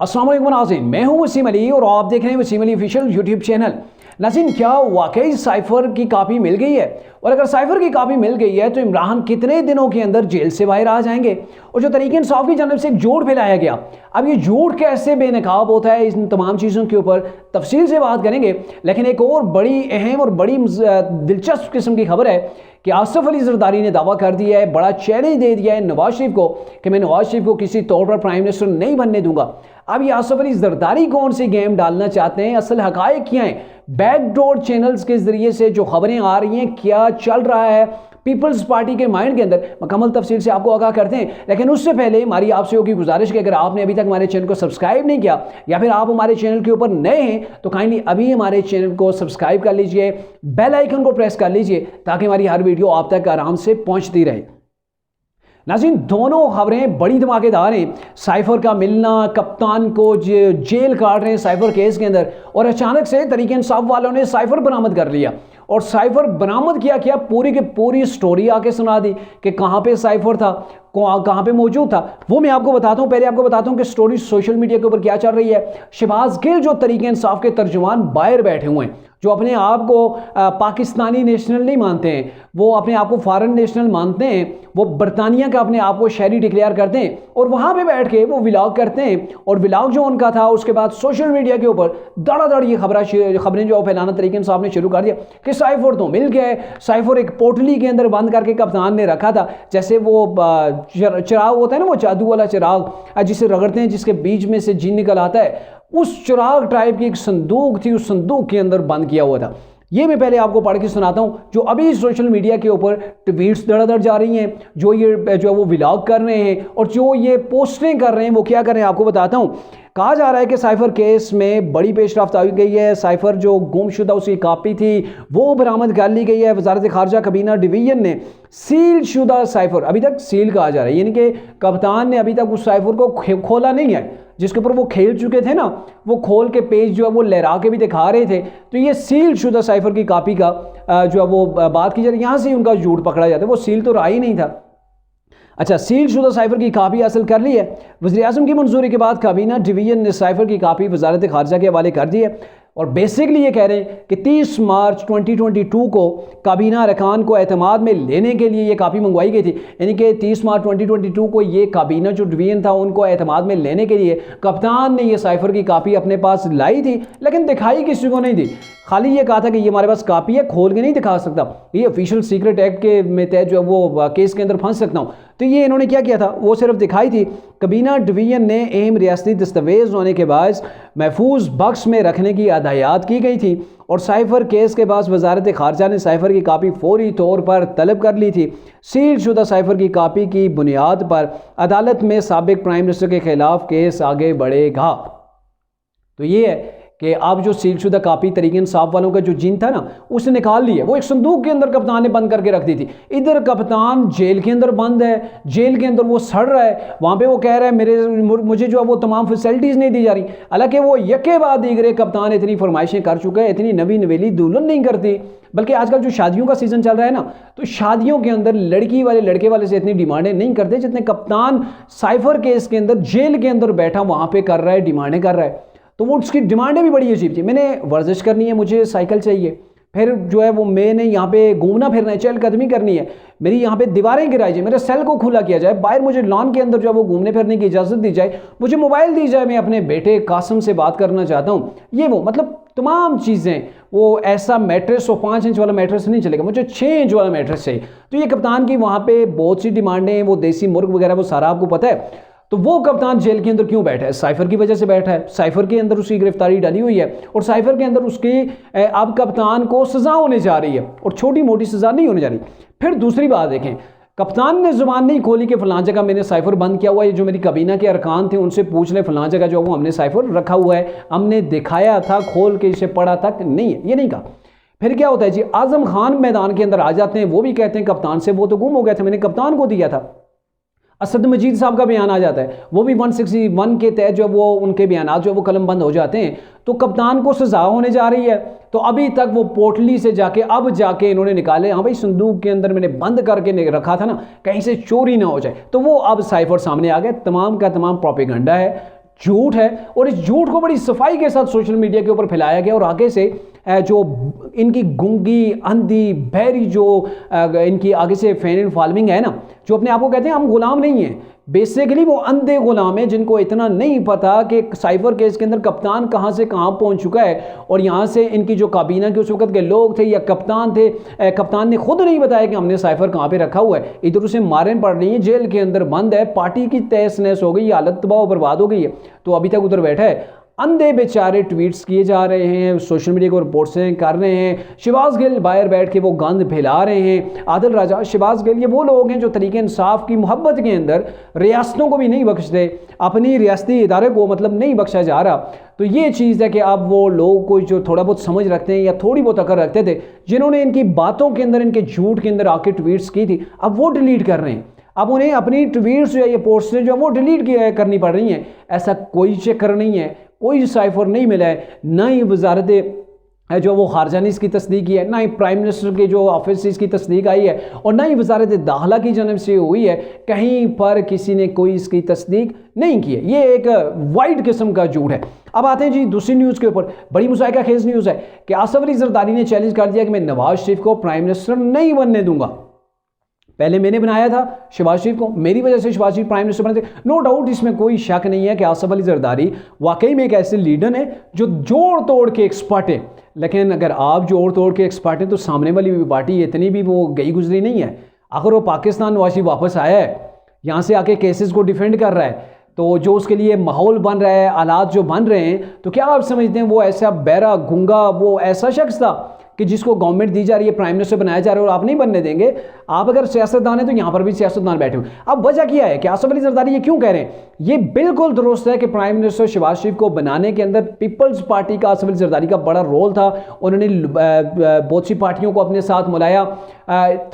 अस्सलाम वालेकुम नाज़रीन, मैं हूं वसीम अली और आप देख रहे हैं Wasim Ali official YouTube channel. नाज़रीन, क्या वाकई साइफर की कापी मिल गई है? और अगर साइफर की कापी मिल गई है तो इमरान कितने दिनों के अंदर जेल से बाहर आ जाएंगे? और जो तरीके इंसाफ की जानब से एक झूठ फैलाया गया, अब ये झूठ कैसे बेनकाब होता है, इन तमाम चीज़ों के ऊपर तफसील से बात करेंगे। लेकिन एक और बड़ी अहम और बड़ी दिलचस्प किस्म की खबर है कि आसिफ अली जरदारी ने दावा कर दिया है, बड़ा चैलेंज दे दिया है नवाज शरीफ को कि मैं नवाज शरीफ को किसी तौर पर प्राइम मिनिस्टर नहीं बनने दूंगा। अब ये आसिफ अली जरदारी कौन सी गेम डालना चाहते हैं, असल हकायक क्या है, बैकडोर चैनल्स के जरिए से जो खबरें आ रही हैं, क्या चल रहा है पीपल्स पार्टी के माइंड के अंदर, मुकम्मल तफसील से आपको आगाह करते हैं। लेकिन उससे पहले हमारी आपसे होगी गुजारिश कि अगर आपने अभी तक हमारे चैनल को सब्सक्राइब नहीं किया या फिर आप हमारे चैनल के ऊपर नए हैं तो काइंडली अभी हमारे चैनल को सब्सक्राइब कर लीजिए, बेल आइकन को प्रेस कर लीजिए ताकि हमारी हर वीडियो आप तक आराम से पहुंचती रहे। नाज़रीन, दोनों खबरें बड़ी धमाकेदार हैं। साइफर का मिलना, कप्तान को जेल काट रहे हैं साइफर केस के अंदर, और अचानक से तरीके इंसाफ वालों ने साइफर बरामद कर लिया। और साइफर बरामद किया पूरी की पूरी स्टोरी आके सुना दी कि कहाँ पे साइफर था, कहाँ पे मौजूद था। वो मैं आपको बताता हूँ। पहले आपको बताता हूँ कि स्टोरी सोशल मीडिया के ऊपर क्या चल रही है। शहबाज गिल जो तरीके इंसाफ के तर्जुमान बाहर बैठे हुए हैं, जो अपने आप को पाकिस्तानी नेशनल नहीं मानते हैं, वो अपने आप को फॉरेन नेशनल मानते हैं, वो बरतानिया का अपने आप को शहरी डिक्लेयर करते हैं, और वहाँ पे बैठ के वो व्लॉग करते हैं। और व्लॉग जो उनका था, उसके बाद सोशल मीडिया के ऊपर धड़ाधड़ ये खबरें जो फैलाना तरीके इंसाफ ने शुरू कर दिया कि साइफर तो मिल गया है। साइफर एक पोटली के अंदर बंद करके कप्तान ने रखा था, जैसे वो चिराग होता है ना, वो जादू वाला चिराग जिसे रगड़ते हैं, जिसके बीच में से जीन निकल आता है, उस चिराग टाइप की एक संदूक थी, उस संदूक के अंदर बंद किया हुआ था। ये मैं पहले आपको पढ़ के सुनाता हूँ। जो अभी सोशल मीडिया के ऊपर ट्वीट्स धड़ाधड़ जा रही हैं, जो है वो व्लॉग कर रहे हैं और जो ये पोस्टें कर रहे हैं, वो क्या कर रहे हैं आपको बताता हूँ। कहा जा रहा है कि साइफर केस में बड़ी पेशरफ्त आई गई है। साइफर जो गुमशुदा उसकी कापी थी वो बरामद कर ली गई है। वजारत खारजा कबीना डिवीजन ने सील शुदा साइफर, अभी तक सील कहा जा रहा है, यानी कि कप्तान ने अभी तक उस साइफर को खोला नहीं है जिसके ऊपर वो खेल चुके थे ना, वो खोल के पेज जो है वो लहरा के भी दिखा रहे थे। तो ये सील शुदा साइफर की कापी का जो है वो बात की जा रही है, यहाँ से उनका झूठ पकड़ा जाता है। वो सील तो रहा ही नहीं था। अच्छा, सील शुदा साइफर की कापी हासिल कर ली है। वज़ीर-ए-आज़म की मंजूरी के बाद काबीना डिवीजन ने साइफर की कापी वजारत खारजा के हवाले कर दी है। और बेसिकली ये कह रहे हैं कि 30 मार्च 2022 को काबीना अरकान को एतमाद में लेने के लिए ये कापी मंगवाई गई थी। यानी कि 30 मार्च 2022 को ये काबीना जो डिवीजन था उनको एतमाद में लेने के लिए कप्तान ने ये साइफर की कापी अपने पास लाई थी, लेकिन दिखाई किसी को नहीं दी। खाली ये कहा था कि ये हमारे पास कापी है, खोल के नहीं दिखा सकता, ये ऑफिशियल सीक्रेट एक्ट के में तहत जो है वो केस के अंदर फंस सकता हूँ। तो ये इन्होंने क्या किया था, वो सिर्फ दिखाई थी। कबीना डिवीजन ने अहम रियासती दस्तावेज होने के बाद महफूज बक्स में रखने की हदायत की गई थी। और साइफर केस के बाद वजारत खारजा ने साइफर की कापी फौरी तौर पर तलब कर ली थी। सील शुदा साइफर की कापी की बुनियाद पर अदालत में साबिक प्राइम मिनिस्टर के खिलाफ केस आगे बढ़ेगा। तो ये है कि अब जो सीलशुदा कापी तरीके इंसाफ वालों का जो जिन था ना, उसने निकाल लिया। वो एक संदूक के अंदर कप्तान ने बंद करके रख दी थी। इधर कप्तान जेल के अंदर बंद है, जेल के अंदर वो सड़ रहा है, वहाँ पे वो कह रहा है मुझे जो है वो तमाम फैसिलिटीज़ नहीं दी जा रही। हालांकि वो यके बाद दीगरे कप्तान इतनी फरमाइशें कर चुका है, इतनी नवी नवेली दुल्हन नहीं करती। बल्कि आजकल जो शादियों का सीज़न चल रहा है ना, तो शादियों के अंदर लड़की वाले लड़के वाले से इतनी डिमांडें नहीं करते जितने कप्तान साइफर केस के अंदर जेल के अंदर बैठा वहाँ पे कर रहा है, डिमांडें कर रहा है। तो वो उसकी डिमांडें भी बड़ी अजीब थी। मैंने वर्जिश करनी है, मुझे साइकिल चाहिए, फिर जो है वो मैंने यहाँ पे घूमना फिरना है, चहलकदमी करनी है, मेरी यहाँ पे दीवारें गिराई जाए, मेरे सेल को खुला किया जाए, बाहर मुझे लॉन के अंदर जो है वो घूमने फिरने की इजाज़त दी जाए, मुझे मोबाइल दी जाए, मैं अपने बेटे कासिम से बात करना चाहता हूँ, ये वो मतलब तमाम चीज़ें। वो ऐसा मैट्रेस हो 5 इंच वाला मैट्रेस नहीं चलेगा, मुझे 6 इंच वाला मैट्रेस चाहिए। तो ये कप्तान की वहाँ पर बहुत सी डिमांडें हैं। वो देसी मुर्ग वगैरह वो सारा आपको पता है। तो वो कप्तान जेल के अंदर क्यों बैठा है? साइफर की वजह से बैठा है। साइफर के अंदर उसकी गिरफ्तारी डाली हुई है और साइफर के अंदर उसकी अब कप्तान को सज़ा होने जा रही है, और छोटी मोटी सज़ा नहीं होने जा रही। फिर दूसरी बात देखें, कप्तान ने जुबान नहीं खोली कि फलां जगह मैंने साइफर बंद किया हुआ है, जो मेरी कबीना के अरकान थे उनसे पूछ ले, फलां जगह जो वो हमने साइफर रखा हुआ है, हमने दिखाया था, खोल के इसे पढ़ा तक नहीं है, ये नहीं कहा। फिर क्या होता है जी, आजम खान मैदान के अंदर आ जाते हैं, वो भी कहते हैं कप्तान से वो तो गुम हो गया था, मैंने कप्तान को दिया था। असद मजीद साहब का बयान आ जाता है, वो भी 161 के तहत जो वो उनके बयान जो वो कलम बंद हो जाते हैं। तो कप्तान को सजा होने जा रही है। तो अभी तक वो पोटली से जाके अब जाके इन्होंने निकाले, हाँ भाई संदूक के अंदर मैंने बंद करके रखा था ना, कहीं से चोरी ना हो जाए। तो वो अब साइफर सामने आ गए। तमाम का तमाम प्रोपेगेंडा है, झूठ है और इस झूठ को बड़ी सफाई के साथ सोशल मीडिया के ऊपर फैलाया गया और आगे से जो इनकी गूंगी अंधी बहरी जो इनकी आगे से फैन एंड फॉलोइंग है ना, जो अपने आप को कहते हैं हम गुलाम नहीं हैं, बेसिकली वो अंधे गुलाम है जिनको इतना नहीं पता कि साइफर केस के अंदर कप्तान कहां से कहां पहुंच चुका है और यहां से इनकी जो काबीना के उस वक्त के लोग थे या कप्तान थे, कप्तान ने खुद नहीं बताया कि हमने साइफर कहां पे रखा हुआ है। इधर उसे मारें पड़ रही है, जेल के अंदर बंद है, पार्टी की तहस नहस हो गई, हालत तबाह बर्बाद हो गई है, तो अभी तक उधर बैठा है। अंधे बेचारे ट्वीट्स किए जा रहे हैं, सोशल मीडिया को रिपोर्ट्स कर रहे हैं। शिवाज गिल बाहर बैठ के वो गंद फैला रहे हैं। आदिल राजा, शिवाज गिल, ये वो लोग हैं जो तरीके इंसाफ की मोहब्बत के अंदर रियासतों को भी नहीं बख्शते, अपनी रियासती इदारे को मतलब नहीं बख्शा जा रहा। तो ये चीज़ है कि अब वो लोग कोई जो थोड़ा बहुत समझ रखते हैं या थोड़ी बहुत अकल रखते थे, जिन्होंने इनकी बातों के अंदर, इनके झूठ के अंदर आके ट्वीट्स की थी, अब वो डिलीट कर रहे हैं। अब उन्हें अपनी ट्वीट्स या ये पोस्टें जो वो डिलीट करनी पड़ रही हैं। ऐसा कोई चक्कर नहीं है, कोई साइफर नहीं मिला है, ना ही वजारत जो वो खारजा ने इसकी तस्दीक की है, ना ही प्राइम मिनिस्टर के जो ऑफिस से इसकी तस्दीक आई है और ना ही वजारत दाखिला की जानब से हुई है। कहीं पर किसी ने कोई इसकी तस्दीक नहीं की है। ये एक वाइड किस्म का झूठ है। अब आते हैं जी दूसरी न्यूज़ के ऊपर। बड़ी मुज़ाहिका खेज़ न्यूज़ है कि आसिफ अली जरदारी ने चैलेंज कर दिया कि मैं नवाज शरीफ को प्राइम मिनिस्टर नहीं बनने दूंगा। पहले मैंने बनाया था शहबाज शरीफ को, मेरी वजह से शहबाज शरीफ प्राइम मिनिस्टर बने थे। नो डाउट, इसमें कोई शक नहीं है कि आसिफ अली जरदारी वाकई में एक ऐसे लीडर है जो जोड़ तोड़ के एक्सपर्ट है। लेकिन अगर आप जोड़ तोड़ के एक्सपर्ट हैं तो सामने वाली भी पार्टी इतनी भी वो गई गुजरी नहीं है। अगर वो पाकिस्तान नवाज शरीफ वापस आया है, यहाँ से आके केसेस को डिफेंड कर रहा है, तो जो उसके लिए माहौल बन रहा है, हालात जो बन रहे हैं, तो क्या आप समझते हैं वो ऐसा बहरा गूंगा, वो ऐसा शख्स था कि जिसको गवर्नमेंट दी जा रही है, प्राइम मिनिस्टर बनाया जा रहा है और आप नहीं बनने देंगे? आप अगर सियासतदान हैं तो यहाँ पर भी सियासतदान बैठे हुए। अब वजह क्या है कि आसिफ अली जरदारी ये क्यों कह रहे हैं? ये बिल्कुल दुरुस्त है कि प्राइम मिनिस्टर शहबाज शरीफ को बनाने के अंदर पीपल्स पार्टी का, आसिफ अली जरदारी का बड़ा रोल था। उन्होंने बहुत सी पार्टियों को अपने साथ मिलाया,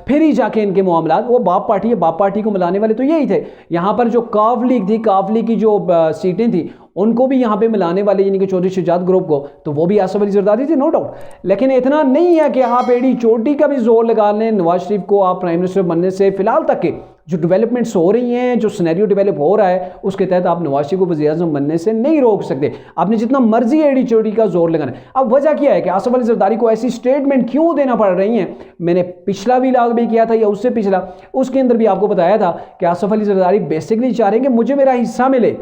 फिर ही जाके इनके मामला, वो बाप पार्टी है, बाप पार्टी को मिलाने वाले तो यही थे। यहाँ पर जो काफ लीग थी, काफ लीग की जो सीटें थी, उनको भी यहाँ पे मिलाने वाले यानी कि चौधरी शुजात ग्रुप को, तो वो भी आसिफ अली जरदारी थे, नो डाउट। लेकिन इतना नहीं है कि आप एड़ी चोटी का भी जोर लगा लें नवाज शरीफ को आप प्राइम मिनिस्टर बनने से। फिलहाल तक के जो डेवलपमेंट्स हो रही हैं, जो सिनेरियो डेवलप हो रहा है, उसके तहत आप नवाज शरीफ को वज़ीर-ए-आज़म बनने से नहीं रोक सकते। आपने जितना मर्जी एड़ी चोटी का जोर लगाना है। अब वजह क्या है कि आसिफ अली जरदारी को ऐसी स्टेटमेंट क्यों देना पड़ रही है? मैंने पिछला व्लॉग भी किया था या उससे पिछला, उसके अंदर भी आपको बताया था कि आसिफ अली जरदारी बेसिकली चाह रहे हैं कि मुझे मेरा हिस्सा मिले।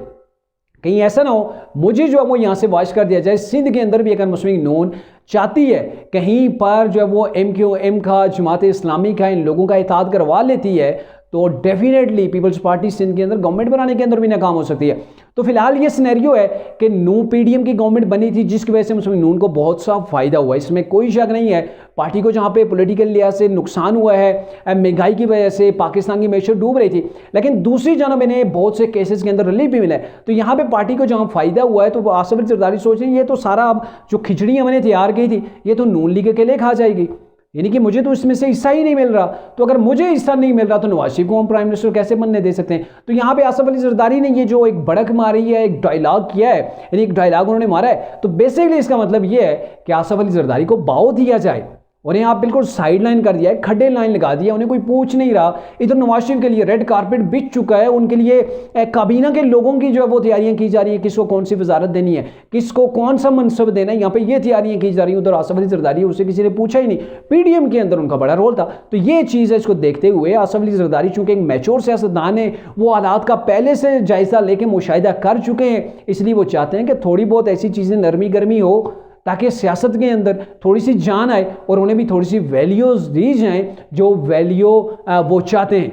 कहीं ऐसा ना हो मुझे जो है वो यहाँ से वाश कर दिया जाए। सिंध के अंदर भी अगर मुस्लिम नून चाहती है कहीं पर जो है वो MQM का, जमात इस्लामी का, इन लोगों का इताद करवा लेती है, तो डेफिनेटली पीपल्स पार्टी सिंध के अंदर गवर्नमेंट बनाने के अंदर भी नाकाम हो सकती है। तो फिलहाल ये सिनेरियो है कि नू PDM की गवर्नमेंट बनी थी, जिसकी वजह से मुस्लिम नून को बहुत सा फायदा हुआ, इसमें कोई शक नहीं है। पार्टी को जहाँ पे पॉलिटिकल लिहाज से नुकसान हुआ है, महंगाई की वजह से पाकिस्तान की मैशत डूब रही थी, लेकिन दूसरी जानब इन्हें बहुत से केसेस के अंदर रिलीफ भी मिला है। तो यहाँ पे पार्टी को जहाँ फायदा हुआ है, तो आसिफ अली जरदारी सोच रही है ये तो सारा अब जो खिचड़ी हमने तैयार की थी, ये तो नून लीग के लिए खा जाएगी, यानी कि मुझे तो इसमें से हिस्सा ही नहीं मिल रहा। तो अगर मुझे हिस्सा नहीं मिल रहा तो नवाज शरीफ को हम प्राइम मिनिस्टर कैसे बनने दे सकते हैं? तो यहाँ पे आसिफ अली जरदारी ने ये जो एक भड़क मारी है, एक डायलॉग किया है, यानी एक डायलॉग उन्होंने मारा है, तो बेसिकली इसका मतलब ये है कि आसिफ अली जरदारी को बाव दिया जाए। उन्हें आप बिल्कुल साइड लाइन कर दिया है, खड्डे लाइन लगा दिया, उन्हें कोई पूछ नहीं रहा। इधर नवाज शरीफ के लिए रेड कारपेट बिछ चुका है, उनके लिए काबीना के लोगों की जो है वो तैयारियां की जा रही है, किसको कौन सी वजारत देनी है, किसको कौन सा मनसब देना है, यहाँ पे ये तैयारियां की जा रही हैं। उधर आसिफ अली जरदारी, उसे किसी ने पूछा ही नहीं। PDM के अंदर उनका बड़ा रोल था। तो ये चीज़ है, इसको देखते हुए आसिफ अली जरदारी चूंकि एक मैच्योर सियासतदान है, वो हालात का पहले से जायजा लेके मुशाहिदा कर चुके हैं, इसलिए वो चाहते हैं कि थोड़ी बहुत ऐसी चीज़ें नरमी गर्मी हो ताकि सियासत के अंदर थोड़ी सी जान आए और उन्हें भी थोड़ी सी वैल्यूज़ दी जाएं जो वैल्यू वो चाहते हैं।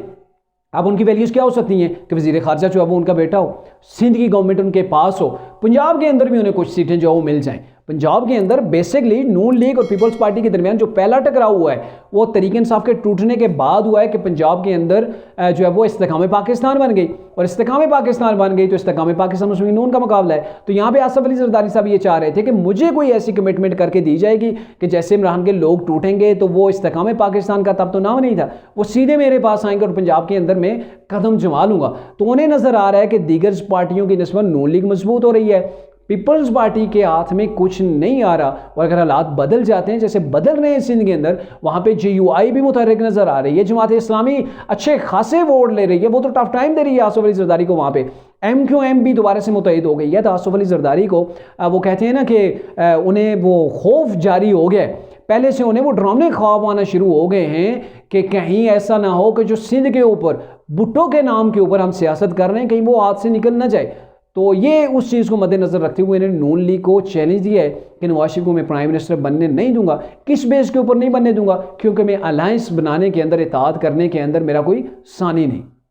अब उनकी वैल्यूज़ क्या हो सकती हैं कि वज़ीर ख़ारजा जो है वो उनका बेटा हो, सिंध की गवर्नमेंट उनके पास हो, पंजाब के अंदर भी उन्हें कुछ सीटें जो है वो मिल जाएं। पंजाब के अंदर बेसिकली नून लीग और पीपल्स पार्टी के दरमियान जो पहला टकराव हुआ है वो तरीके इंसाफ के टूटने के बाद हुआ है कि पंजाब के अंदर जो है वो इस्तेकाम पाकिस्तान बन गई, और इस्तेकाम पाकिस्तान बन गई तो इस्तेकाम पाकिस्तान मुस्लिम नून का मुकाबला है। तो यहाँ पे आसिफ अली जरदारी साहब ये चाह रहे थे कि मुझे कोई ऐसी कमिटमेंट करके दी जाएगी कि जैसे इमरान के लोग टूटेंगे तो वो इस्तेकाम पाकिस्तान का तब तो नाम नहीं था, वो सीधे मेरे पास आएंगे और पंजाब के अंदर में कदम जमा लूंगा। तो उन्हें नजर आ रहा है कि दीगर पार्टियों की निस्बत नून लीग मजबूत हो रही है, पीपल्स पार्टी के हाथ में कुछ नहीं आ रहा और अगर हालात बदल जाते हैं जैसे बदल रहे हैं सिंध के अंदर, वहाँ पे JUI भी मुतहर्रिक नज़र आ रही है, जमात इस्लामी अच्छे खासे वोट ले रही है, वो तो टफ टाइम दे रही है आसिफ अली जरदारी को। वहाँ पे MQM भी दोबारा से मुतहद हो गई है, तो आसिफ अली जरदारी को वो कहते हैं ना कि उन्हें वो खौफ जारी हो गया, पहले से उन्हें वो डरावने ख्वाब आना शुरू हो गए हैं कि कहीं ऐसा ना हो कि जो सिंध के ऊपर भुट्टो के नाम के ऊपर हम सियासत कर रहे हैं कहीं वो हाथ से निकल ना जाए। तो ये उस चीज़ को मद्देनज़र रखते हुए इन्होंने नून लीग को चैलेंज दिया है कि नवाज शरीफ को मैं प्राइम मिनिस्टर बनने नहीं दूंगा। किस बेस के ऊपर नहीं बनने दूंगा? क्योंकि मैं अलायंस बनाने के अंदर, इत्तेहाद करने के अंदर मेरा कोई सानी नहीं।